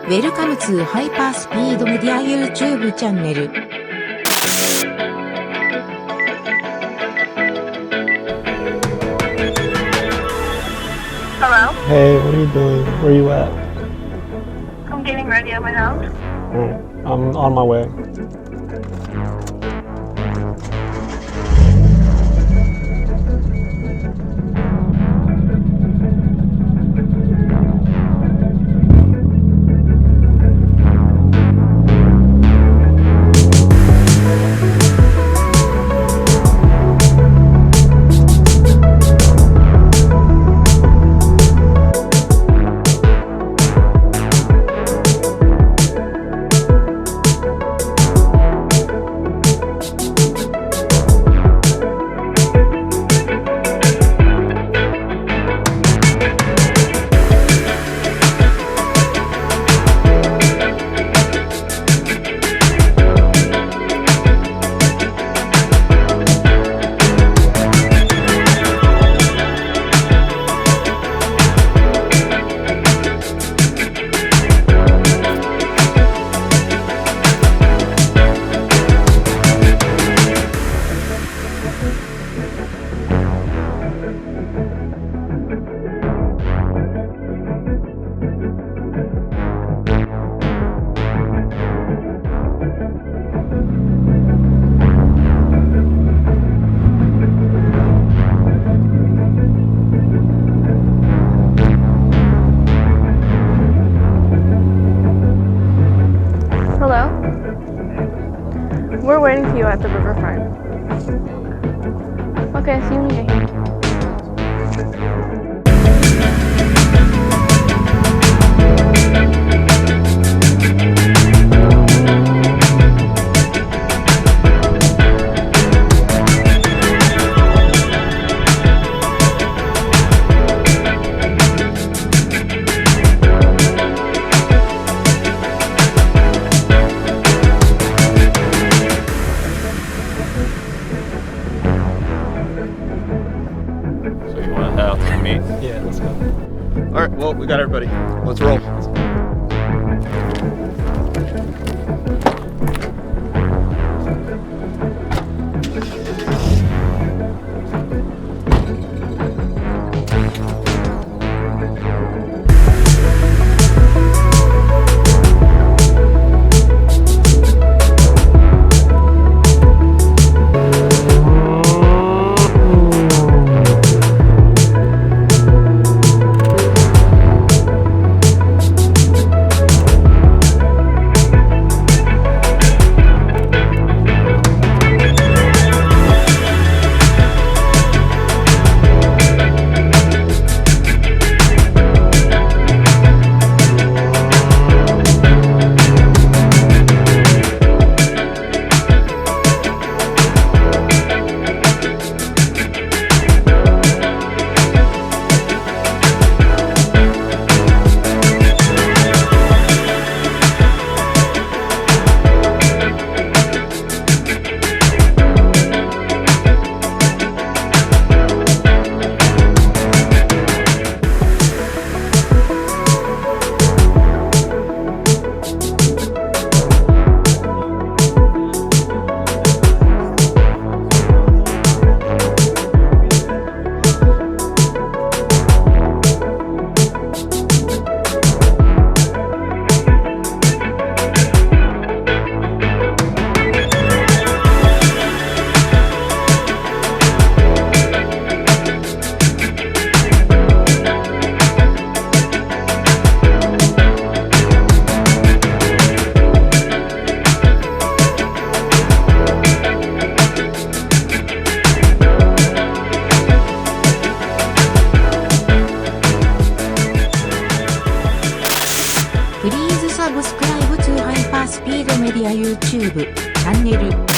Welcome to Hyper Speed Media YouTube チャンネル。Hello? Hey, what are you doing? Where are you at? I'm getting ready at my house. I'm on my way. Hello? We're waiting for you at the riverfront. Okay, see you when you get here. So you want to head out to meet? Yeah, let's go. All right, well, we got everybody. Let's roll. Please subscribe to Hyper Speed Media YouTube チャンネル。